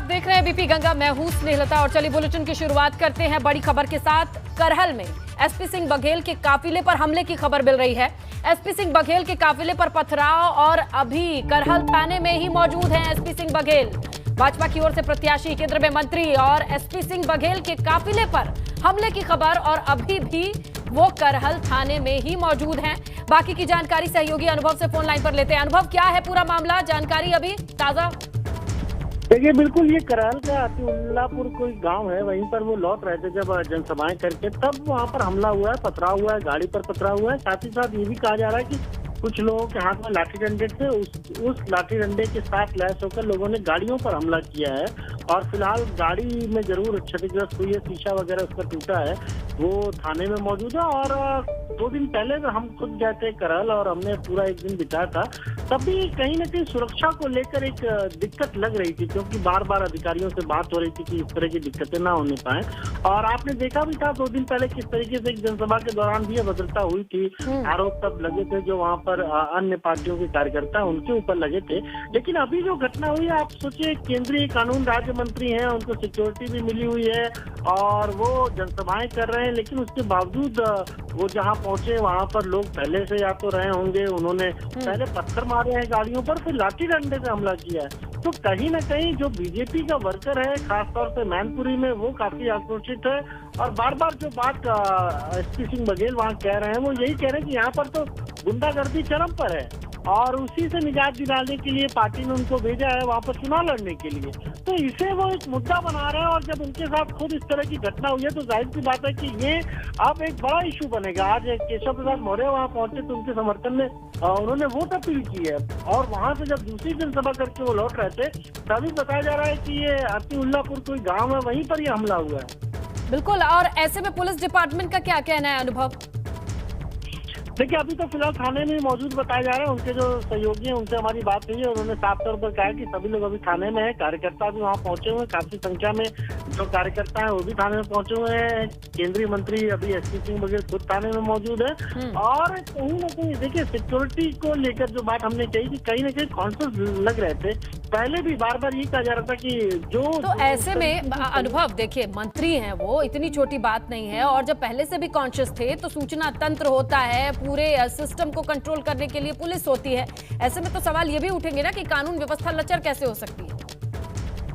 देख रहे हैं बीपी गंगा। मैं हूं स्नेहलता और चलिए बुलेटिन की शुरुआत करते हैं बड़ी खबर के साथ। करहल में एसपी सिंह बघेल के काफिले पर हमले की खबर मिल रही है। एसपी सिंह बघेल के काफिले पर पथराव और अभी करहल थाने में ही मौजूद हैं एसपी सिंह बघेल। भाजपा की ओर से प्रत्याशी, केंद्र में मंत्री और एसपी सिंह बघेल के काफिले पर हमले की खबर और अभी भी वो करहल थाने में ही मौजूद हैं। बाकी की जानकारी सहयोगी अनुभव से फोन लाइन पर लेते हैं। अनुभव, क्या है पूरा मामला, जानकारी अभी ताजा? देखिए, बिल्कुल ये करहल का अतिउल्लापुर कोई गांव है, वहीं पर वो लौट रहे थे जब जनसभाएं करके, तब वहां पर हमला हुआ है, पथराव हुआ है, गाड़ी पर पथराव हुआ है। साथ ही साथ ये भी कहा जा रहा है कि कुछ लोगों के हाथ में लाठी डंडे थे, उस लाठी डंडे के साथ लैस होकर लोगों ने गाड़ियों पर हमला किया है और फिलहाल गाड़ी में जरूर क्षतिग्रस्त हुई है, शीशा वगैरह उसका टूटा है, वो थाने में मौजूद है। और 2 दिन पहले हम खुद गए थे करहल और हमने पूरा एक दिन बिताया था, तब भी कहीं न कहीं सुरक्षा को लेकर एक दिक्कत लग रही थी, क्योंकि बार बार अधिकारियों से बात हो रही थी कि इस तरह की दिक्कतें ना होने पाए। और आपने देखा भी था 2 दिन पहले किस तरीके से एक जनसभा के दौरान भी अभद्रता हुई थी। आरोप तब लगे थे जो वहाँ पर अन्य पार्टियों के कार्यकर्ता उनके ऊपर लगे थे। लेकिन अभी जो घटना हुई है, आप सोचिए, केंद्रीय कानून राज्य मंत्री हैं, उनको सिक्योरिटी भी मिली हुई है और वो जनसभाएं कर रहे हैं, लेकिन उसके बावजूद वो जहाँ पहुंचे वहाँ पर लोग पहले से या तो रहे होंगे, उन्होंने पहले पत्थर मारे हैं गाड़ियों पर, फिर लाठी डंडे से हमला किया है। तो कहीं न कहीं जो बीजेपी का वर्कर है, खासतौर से मैनपुरी में, वो काफी आक्रोशित है और बार बार जो बात एसपी सिंह बघेल वहाँ कह रहे हैं, वो यही कह रहे हैं कि यहाँ पर तो गुंडागर्दी चरम पर है और उसी से निजात दिलाने के लिए पार्टी ने उनको भेजा है वहाँ पर चुनाव लड़ने के लिए। तो इसे वो एक मुद्दा बना रहे हैं और जब उनके साथ खुद इस तरह की घटना हुई है तो जाहिर सी बात है कि ये अब एक बड़ा इशू बनेगा। आज केशव प्रसाद मौर्य वहाँ पहुंचे तो उनके समर्थन में उन्होंने वोट अपील की है और वहाँ से जब दूसरी जनसभा करके वो लौट रहे थे तभी बताया जा रहा है कि ये अतिउल्लापुर कोई गाँव है, वहीं पर ये हमला हुआ है। बिल्कुल, और ऐसे में पुलिस डिपार्टमेंट का क्या कहना है अनुभव? देखिए, अभी तो फिलहाल थाने में मौजूद बताया जा रहा है। उनके जो सहयोगी हैं उनसे हमारी बात हुई है, उन्होंने साफ तौर पर कहा कि सभी लोग अभी थाने में हैं, कार्यकर्ता भी वहाँ पहुंचे हुए हैं, काफी संख्या में जो कार्यकर्ता हैं वो भी थाने में पहुंचे हुए हैं। केंद्रीय मंत्री अभी एसपी सिंह बघेल खुद थाने में मौजूद है और कहीं न कहीं देखिए सिक्योरिटी को लेकर जो बात हमने कही कि कहीं न कहीं कॉन्शियस लग रहे थे। पहले भी बार बार ये कहा जा रहा था कि तो ऐसे में अनुभव, देखिए मंत्री हैं वो, इतनी छोटी बात नहीं है और जब पहले से भी कॉन्शियस थे तो सूचना तंत्र होता है, पूरे सिस्टम को कंट्रोल करने के लिए पुलिस होती है। ऐसे में तो सवाल ये भी उठेंगे ना कि कानून व्यवस्था लचर कैसे हो सकती है?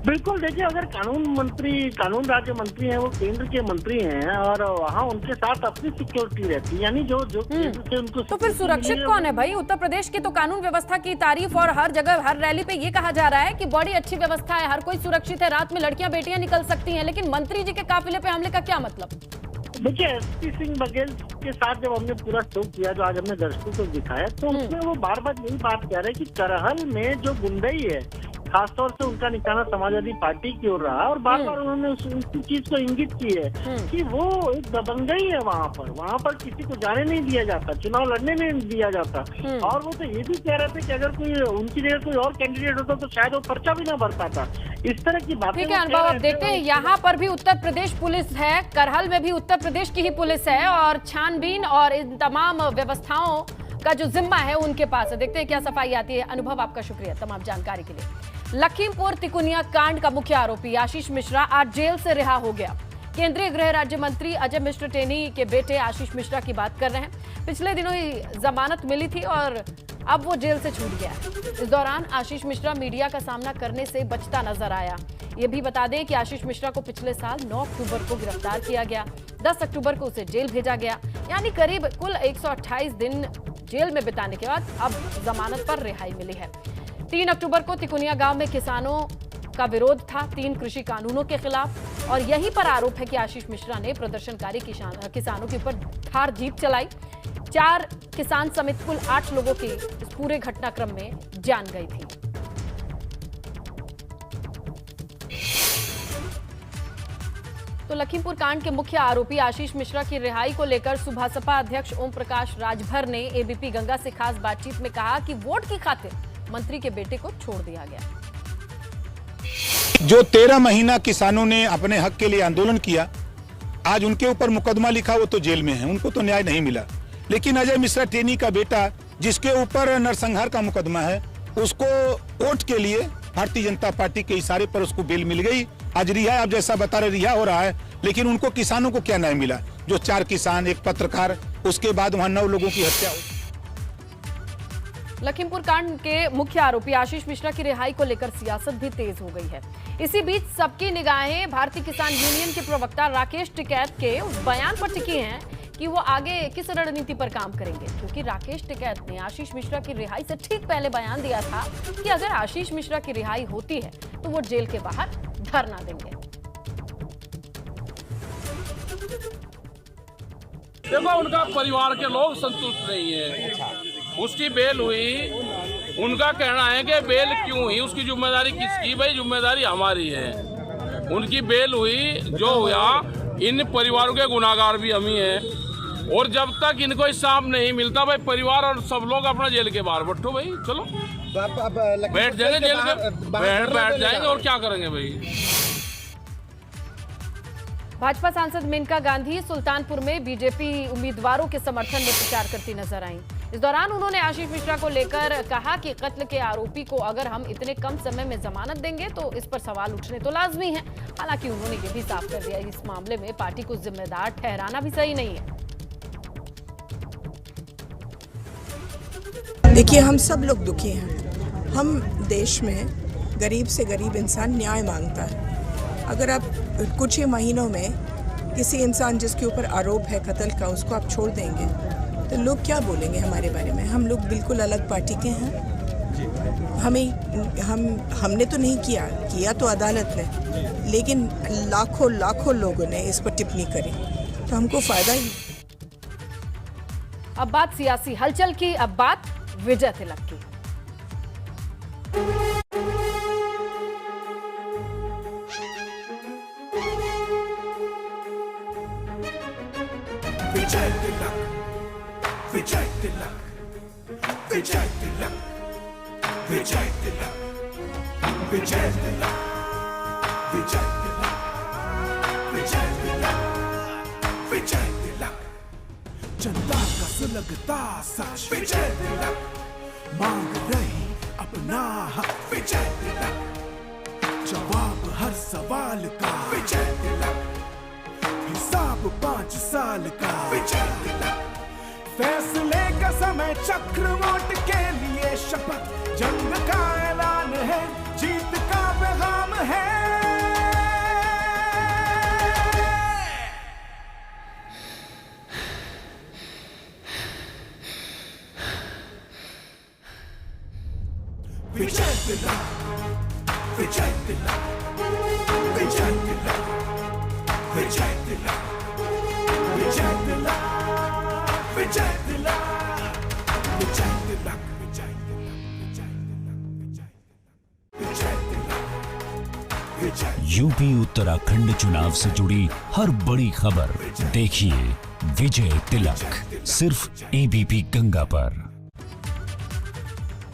बिल्कुल, देखिए, अगर कानून राज्य मंत्री हैं, वो केंद्र के मंत्री हैं और वहाँ उनके साथ अपनी सिक्योरिटी रहती है, यानी जो केंद्र से उनको तो फिर सुरक्षित कौन है भाई? उत्तर प्रदेश की तो कानून व्यवस्था की तारीफ और हर जगह हर रैली पे ये कहा जा रहा है कि बड़ी अच्छी व्यवस्था है, हर कोई सुरक्षित है, रात में लड़कियां बेटियां निकल सकती हैं, लेकिन मंत्री जी के काफिले पे हमले का क्या मतलब? देखिए, एसपी सिंह बघेल के साथ जब हमने पूरा शो किया, जो आज हमने दर्शकों को दिखाया, तो उसमें वो बार बार यही बात कह रहे हैं कि करहल में जो गुंडई है, खासतौर से उनका निशाना समाजवादी पार्टी की ओर रहा और बार बार उन्होंने उसी चीज को इंगित की है कि वो एक दबंगई है वहाँ पर किसी को जाने नहीं दिया जाता, चुनाव लड़ने नहीं दिया जाता। और वो तो ये भी कह रहे थे कि अगर कोई उनकी जगह कोई और कैंडिडेट होता तो शायद वो पर्चा भी ना भर पाता। इस तरह की बातें। ठीक है अनुभव, अब देखते हैं, यहाँ पर भी उत्तर प्रदेश पुलिस है, करहल में भी उत्तर प्रदेश की ही पुलिस है और छानबीन और इन तमाम व्यवस्थाओं का जो जिम्मा है उनके पास है। देखते हैं क्या सफाई आती है। अनुभव, आपका शुक्रिया तमाम जानकारी के लिए। लखीमपुर तिकुनिया कांड का मुख्य आरोपी आशीष मिश्रा आज जेल से रिहा हो गया। केंद्रीय गृह राज्य मंत्री अजय मिश्र टेनी के बेटे आशीष मिश्रा की बात कर रहे हैं। पिछले दिनों ही जमानत मिली थी और अब वो जेल से छूट गया। इस दौरान आशीष मिश्रा मीडिया का सामना करने से बचता नजर आया। ये भी बता दें कि आशीष मिश्रा को पिछले साल 9 अक्टूबर को गिरफ्तार किया गया, 10 अक्टूबर को उसे जेल भेजा गया, यानी करीब कुल 128 दिन जेल में बिताने के बाद अब जमानत पर रिहाई मिली है। 3 अक्टूबर को तिकुनिया गांव में किसानों का विरोध था 3 कृषि कानूनों के खिलाफ और यहीं पर आरोप है कि आशीष मिश्रा ने प्रदर्शनकारी किसानों के ऊपर थार जीप चलाई। 4 किसान समेत कुल 8 लोगों की इस पूरे घटनाक्रम में जान गई थी। तो लखीमपुर कांड के मुख्य आरोपी आशीष मिश्रा की रिहाई को लेकर सुबह सपा अध्यक्ष ओम प्रकाश राजभर ने एबीपी गंगा से खास बातचीत में कहा कि वोट की खातिर मंत्री के बेटे को छोड़ दिया गया। जो 13 महीना किसानों ने अपने हक के लिए आंदोलन किया, आज उनके ऊपर मुकदमा लिखा, वो तो जेल में है, उनको तो न्याय नहीं मिला। लेकिन अजय मिश्रा टेनी का बेटा, जिसके ऊपर नरसंहार का मुकदमा है, उसको वोट के लिए भारतीय जनता पार्टी के इशारे पर उसको बेल मिल गई। आज रिहा, आप जैसा बता रहे रिहा हो रहा है, लेकिन उनको किसानों को क्या न्याय मिला? जो 4 किसान, एक पत्रकार, उसके बाद वहां 9 लोगों की हत्या हुई। लखीमपुर कांड के मुख्य आरोपी आशीष मिश्रा की रिहाई को लेकर सियासत भी तेज हो गई है। इसी बीच सबकी निगाहें भारतीय किसान यूनियन के प्रवक्ता राकेश टिकैत के उस बयान पर टिकी हैं कि वो आगे किस रणनीति पर काम करेंगे, क्योंकि राकेश टिकैत ने आशीष मिश्रा की रिहाई से ठीक पहले बयान दिया था कि अगर आशीष मिश्रा की रिहाई होती है तो वो जेल के बाहर धरना देंगे। देखो, उनका परिवार के लोग संतुष्ट नहीं है। उसकी बेल हुई, उनका कहना है कि बेल क्यों हुई, उसकी जिम्मेदारी किसकी? भाई जिम्मेदारी हमारी है। उनकी बेल हुई, जो हुआ, इन परिवारों के गुनाहगार भी हम ही हैं। और जब तक इनको इंसाफ नहीं मिलता, भाई परिवार और सब लोग अपना जेल के बाहर बैठो भाई, चलो बैठ जाएंगे जेल के, बैठ जाएंगे और क्या करेंगे भाई। भाजपा सांसद मेनका गांधी सुल्तानपुर में बीजेपी उम्मीदवारों के समर्थन में प्रचार करती नजर आईं। इस दौरान उन्होंने आशीष मिश्रा को लेकर कहा कि कत्ल के आरोपी को अगर हम इतने कम समय में जमानत देंगे तो इस पर सवाल उठने तो लाजमी है। हालांकि उन्होंने ये भी साफ कर दिया इस मामले में पार्टी को जिम्मेदार ठहराना भी सही नहीं है। देखिए, हम सब लोग दुखी हैं। हम देश में गरीब से गरीब इंसान न्याय मांगता है। अगर आप कुछ ही महीनों में किसी इंसान जिसके ऊपर आरोप है कत्ल का, उसको आप छोड़ देंगे तो लोग क्या बोलेंगे हमारे बारे में? हम लोग बिल्कुल अलग पार्टी के हैं। हमने तो नहीं किया तो अदालत ने, लेकिन लाखों लोगों ने इस पर टिप्पणी करी, तो हमको फायदा ही। अब बात सियासी हलचल की, अब बात विजय तिलक की। विजय तिलक, विजय तिलक, विजय तिलक, विजय तिलक, विजय तिलक, विजय तिलक, विजय तिलक, विजय तिलक, जनता का सुलगता सच। विजय तिलक मांग रही अपना हक। विजय तिलक जवाब हर सवाल का। विजय तिलक हिसाब 5 साल का। विजय तिलक फैसले का समय चक्र, वोट के लिए शपथ, जंग का ऐलान है, जीत का पैगाम है। विजय तिलक, विजय तिलक, विजय तिलक, विजय तिलक, विजय तिलक, विजय तिलक, विजय तिलक, विजय तिलक, विजय। यूपी उत्तराखंड चुनाव से जुड़ी हर बड़ी खबर देखिए विजय तिलक, सिर्फ एबीपी गंगा पर।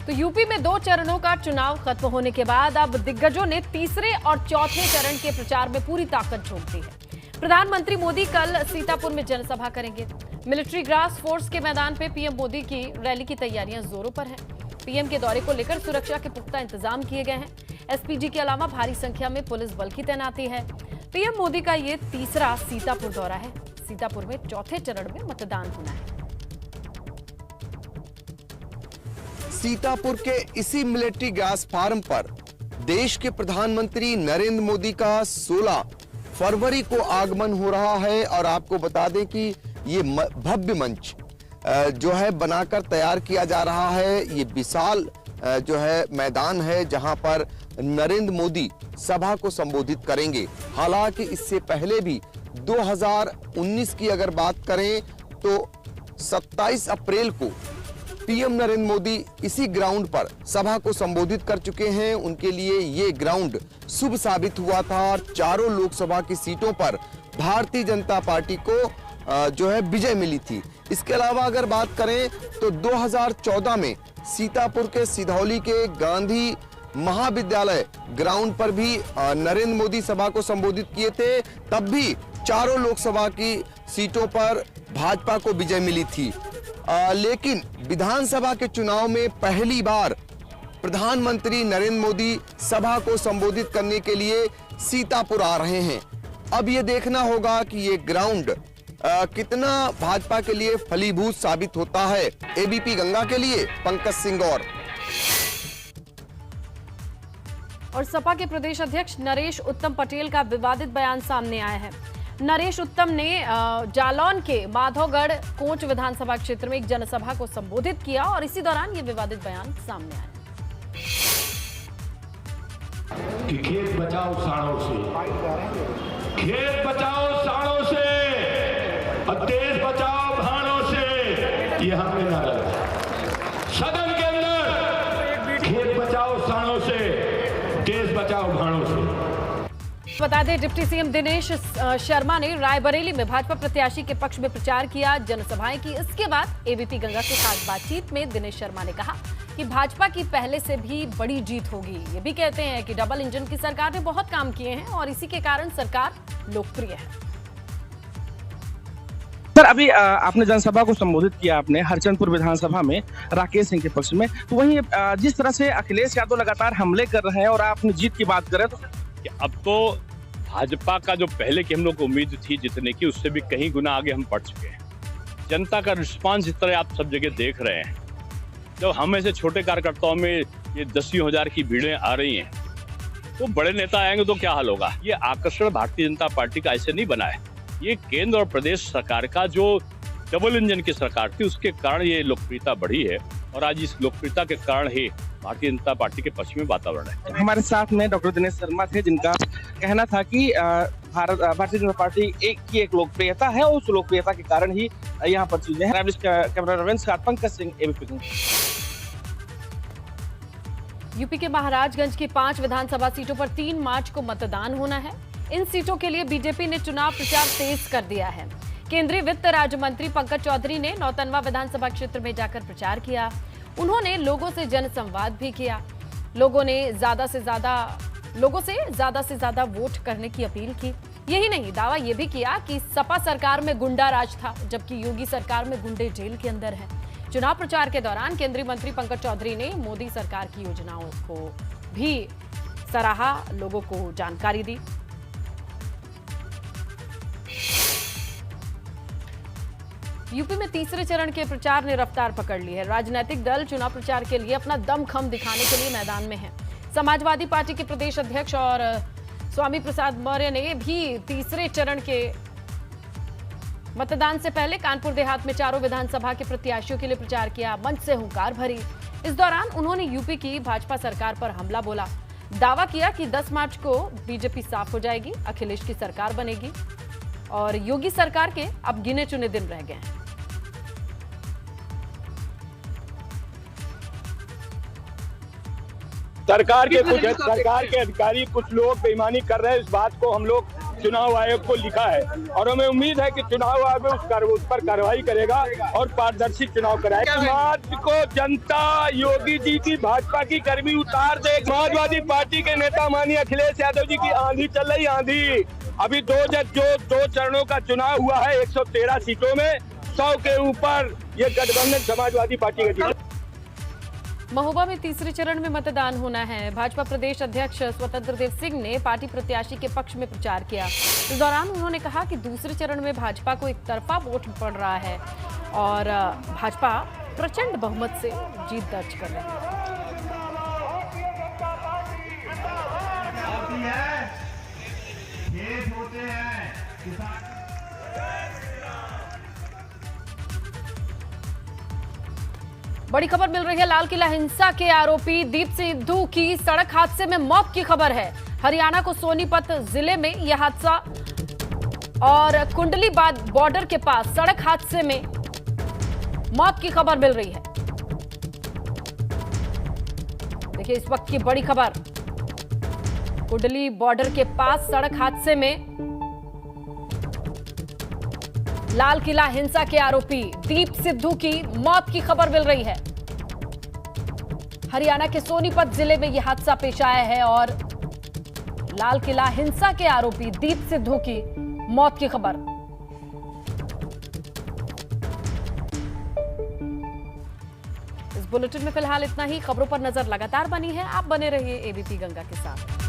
तो यूपी में 2 चरणों का चुनाव खत्म होने के बाद अब दिग्गजों ने तीसरे और चौथे चरण के प्रचार में पूरी ताकत झोंक दी है। प्रधानमंत्री मोदी कल सीतापुर में जनसभा करेंगे। मिलिट्री ग्रास फोर्स के मैदान पे पीएम मोदी की रैली की तैयारियां जोरों पर हैं। पीएम के दौरे को लेकर सुरक्षा के पुख्ता इंतजाम किए गए हैं। एसपीजी के अलावा भारी संख्या में पुलिस बल की तैनाती है। पीएम मोदी का ये तीसरा सीतापुर दौरा है। सीतापुर में चौथे चरण में मतदान होना है। सीतापुर के इसी मिलिट्री गैस फार्म पर देश के प्रधानमंत्री नरेंद्र मोदी का 16 फरवरी को आगमन हो रहा है। और आपको बता दें कि ये भव्य मंच जो है बनाकर तैयार किया जा रहा है। ये विशाल जो है मैदान है जहां पर नरेंद्र मोदी सभा को संबोधित करेंगे। हालांकि इससे पहले भी 2019 की अगर बात करें तो 27 अप्रैल को पीएम नरेंद्र मोदी इसी ग्राउंड पर सभा को संबोधित कर चुके हैं। उनके लिए ये ग्राउंड शुभ साबित हुआ था और चारों लोकसभा की सीटों पर भारतीय जनता पार्टी को जो है विजय मिली थी। इसके अलावा अगर बात करें तो 2014 में सीतापुर के सिधौली के गांधी महाविद्यालय ग्राउंड पर भी नरेंद्र मोदी सभा को संबोधित किए थे। तब भी चारों लोकसभा की सीटों पर भाजपा को विजय मिली थी। लेकिन विधानसभा के चुनाव में पहली बार प्रधानमंत्री नरेंद्र मोदी सभा को संबोधित करने के लिए सीतापुर आ रहे हैं। अब ये देखना होगा कि ये ग्राउंड कितना भाजपा के लिए फलीभूत साबित होता है। एबीपी गंगा के लिए पंकज सिंह गौर। और सपा के प्रदेश अध्यक्ष नरेश उत्तम पटेल का विवादित बयान सामने आया है। नरेश उत्तम ने जालौन के माधोगढ़ कोंच विधानसभा क्षेत्र में एक जनसभा को संबोधित किया और इसी दौरान ये विवादित बयान सामने आया। कि खेत बचाओ साड़ों से, खेत बचाओ साड़ों से और देश बचाओ भाड़ों से, ये हमने नारा दिया सदन के अंदर। खेत बचाओ साड़ों से, देश बचाओ भाड़ों से। बता दें, डिप्टी सीएम दिनेश शर्मा ने रायबरेली में भाजपा प्रत्याशी के पक्ष में प्रचार किया, जनसभाएं की। इसके बाद एबीपी गंगा के साथ बातचीत में दिनेश शर्मा ने कहा कि भाजपा की पहले से भी बड़ी जीत होगी। ये भी कहते हैं कि डबल इंजन की सरकार ने बहुत काम किए हैं और इसी के कारण सरकार लोकप्रिय है। सर, अभी आपने जनसभा को संबोधित किया आपने हरचंदपुर विधानसभा में राकेश सिंह के पक्ष में, तो वहीं जिस तरह से अखिलेश यादव लगातार हमले कर रहे हैं और आपने जीत की बात करें तो अब तो भाजपा का जो पहले की हम लोग को उम्मीद थी जीतने की, उससे भी कहीं गुना आगे हम बढ़ चुके हैं। जनता का रिस्पांस इस तरह आप सब जगह देख रहे हैं। जब हम ऐसे छोटे कार्यकर्ताओं में ये 10 हजार की भीड़ें आ रही हैं, तो बड़े नेता आएंगे तो क्या हाल होगा। ये आकर्षण भारतीय जनता पार्टी का ऐसे नहीं बना है। ये केंद्र और प्रदेश सरकार का जो डबल इंजन की सरकार थी, उसके कारण ये लोकप्रियता बढ़ी है और आज इस लोकप्रियता के कारण ही भारतीय जनता पार्टी के पक्ष में वातावरण है। हमारे साथ में डॉक्टर दिनेश शर्मा थे, जिनका कहना था कि भारतीय जनता पार्टी एक लोकप्रियता है और उस लोकप्रियता के कारण ही यहाँ पर चीजें हैं। कैमरा रविंद्र के साथ पंकज सिंह, एबीपी। यूपी के महाराजगंज की 5 विधानसभा सीटों पर 3 मार्च को मतदान होना है। इन सीटों के लिए बीजेपी ने चुनाव प्रचार तेज कर दिया है। केंद्रीय वित्त राज्य मंत्री पंकज चौधरी ने नौतनवा विधानसभा क्षेत्र में जाकर प्रचार किया। उन्होंने लोगों से जनसंवाद भी किया। लोगों से ज्यादा से ज्यादा वोट करने की अपील की। यही नहीं, दावा यह भी किया कि सपा सरकार में गुंडा राज था, जबकि योगी सरकार में गुंडे जेल के अंदर हैं। चुनाव प्रचार के दौरान केंद्रीय मंत्री पंकज चौधरी ने मोदी सरकार की योजनाओं को भी सराहा, लोगों को जानकारी दी। यूपी में तीसरे चरण के प्रचार ने रफ्तार पकड़ ली है। राजनीतिक दल चुनाव प्रचार के लिए अपना दमखम दिखाने के लिए मैदान में है। समाजवादी पार्टी के प्रदेश अध्यक्ष और स्वामी प्रसाद मौर्य ने भी तीसरे चरण के मतदान से पहले कानपुर देहात में चारों विधानसभा के प्रत्याशियों के लिए प्रचार किया। मंच से हुंकार भरी। इस दौरान उन्होंने यूपी की भाजपा सरकार पर हमला बोला। दावा किया कि 10 मार्च को बीजेपी साफ हो जाएगी, अखिलेश की सरकार बनेगी और योगी सरकार के अब गिने चुने दिन रह गए हैं। सरकार के अधिकारी कुछ लोग बेईमानी कर रहे हैं, इस बात को हम लोग चुनाव आयोग को लिखा है और हमें उम्मीद है कि चुनाव आयोग उस पर कार्रवाई करेगा और पारदर्शी चुनाव कराएगा। समाज को जनता योगी जी की भाजपा की गर्मी उतार दे। समाजवादी पार्टी के नेता माननीय अखिलेश यादव जी की आंधी चल रही, आंधी। अभी दो चरणों का चुनाव हुआ है, 113 सीटों में 100 के ऊपर ये गठबंधन समाजवादी पार्टी का जीता। महोबा में तीसरे चरण में मतदान होना है। भाजपा प्रदेश अध्यक्ष स्वतंत्र देव सिंह ने पार्टी प्रत्याशी के पक्ष में प्रचार किया। इस दौरान उन्होंने कहा कि दूसरे चरण में भाजपा को एक तरफा वोट पड़ रहा है और भाजपा प्रचंड बहुमत से जीत दर्ज कर रही है। बड़ी खबर मिल रही है। लाल किला हिंसा के आरोपी दीप सिद्धू की सड़क हादसे में मौत की खबर है। हरियाणा को सोनीपत जिले में यह हादसा और कुंडली बॉर्डर के पास सड़क हादसे में मौत की खबर मिल रही है। देखिए इस वक्त की बड़ी खबर, कुंडली बॉर्डर के पास सड़क हादसे में लाल किला हिंसा के आरोपी दीप सिद्धू की मौत की खबर मिल रही है। हरियाणा के सोनीपत जिले में यह हादसा पेश आया है और लाल किला हिंसा के आरोपी दीप सिद्धू की मौत की खबर। इस बुलेटिन में फिलहाल इतना ही। खबरों पर नजर लगातार बनी है, आप बने रहिए एबीपी गंगा के साथ।